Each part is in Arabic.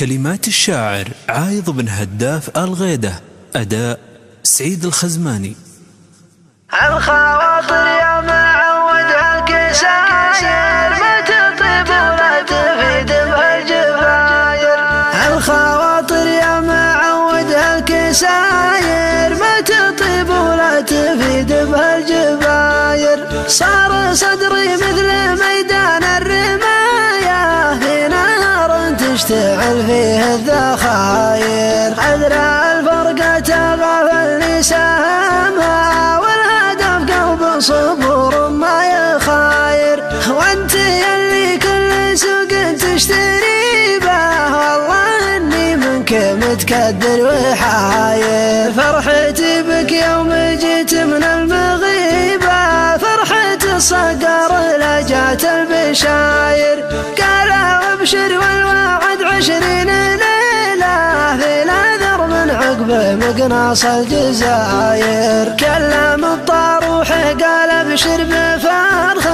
كلمات الشاعر عايض بن هداف الغيدة، أداء سعيد الخزماني. الخواطر يا معود هالكساير ما تطيب ولا تفيد بهالجفاير. الخواطر يا معود هالكساير ما تطيب ولا تفيد بهالجفاير. صار صدري مثل ميدان الرماية في نار تشتعل فيه الذخاير. أدرى الفرقة تغفلني سهمها والهدف قلب صبور ما يخاير. وانت يلي كل سوق تشتري به والله اني منك متكدر وحاير. فرحتي بك يوم جيت من المغيبة فرحة الصقر لجات البشاير. قال ابشر والوعد 20 ليلة في الأذر من عقب مقناص الجزاير. كلم الطاروح قال ابشر بفرخ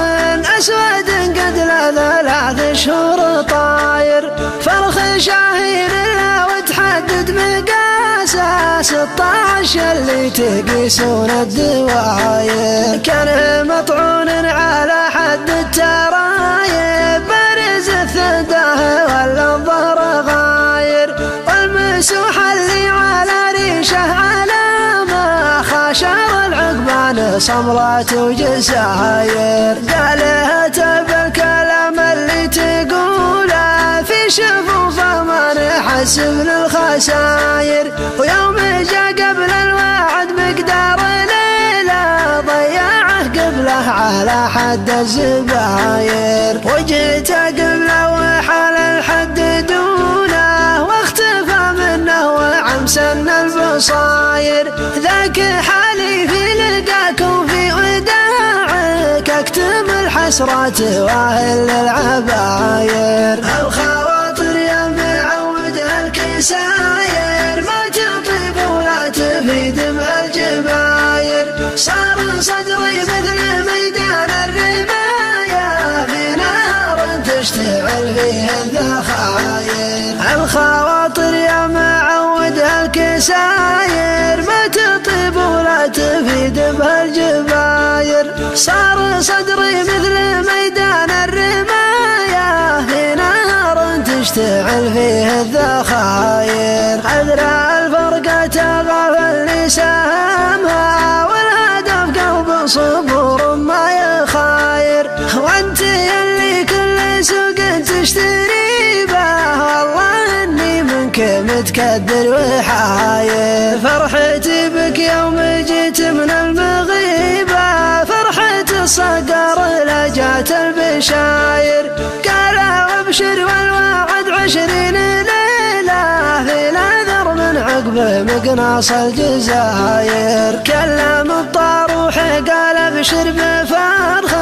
أسود قد له 3 شهور طاير. فرخ شاهين له وتحدد مقاسه 16 اللي تقيسون الدواير. كان مطعون على حد الترايب بارز الثداه ولا الظهر غاير. والمسوح اللي على ريشه علامه خاشر العقبان صمرات وجزاير. قالها بالكلام اللي تقوله في شفوفه ما نحسب للخساير. ويوم جاء قبل الوعد مقدار ليله ضيعه قبله على حد الزباير. وجيت قبله وحال الحد دونه واختفى منه وعم سن البصاير. ذاك حالي في لقاكم في وداعك اكتم الحسرات واهل للعباير. الخواطر يا معود هالكساير ما تطيب ولا تفيد بهالجباير. صار صدري مثل ميدان الرماية في نار تشتعل فيه الذخاير. الخواطر يا معود هالكساير ما تطيب ولا تفيد بهالجباير. صار صدري مثل ميدان الرماية في نار تشتعل فيه الذخاير. أدرى الفرقة تغفلني سهمها والهدف قلب صبور ما يخاير. وانت يلي كل سوق تشتري به والله اني منك متكدر وحاير. فرحتي بك يوم جيت من المغيبة فرحة الصقر لجات البشاير. قال ابشر والوعد 20 ليلة في الأذر من عقب مقناص الجزاير. كلم الطاروح قال ابشر بفرخ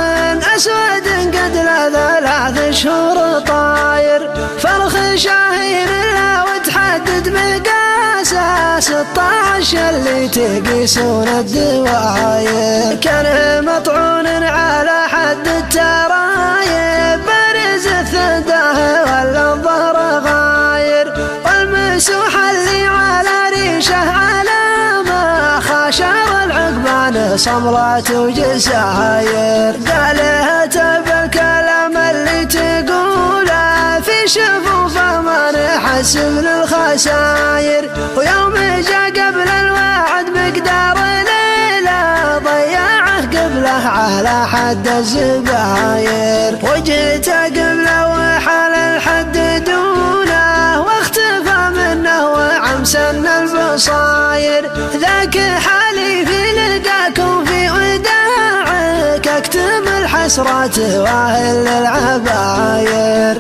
أسود قد له 3 شهور طاير. فرخ شاهين له وتحدد مقاسه 16 اللي تقيسون الدواير. كان مطعون على حد الترايب بارز الثداه ولا الظهر غاير. والمسوح اللي على ريشه علامه خاشر العقبان صمرات وجزاير. قالها بالكلام اللي تقوله في شفوفه ما نحسب للخساير. ويوم جاء قبل الوعد مقدار ليله ضيعه قبله على حد الزباير. وجيت قبله وحال الحد دونه واختفى منه وعم سن البصاير. ذاك حالي في لقاكم في وداعك اكتم الحسرات واهل للعباير.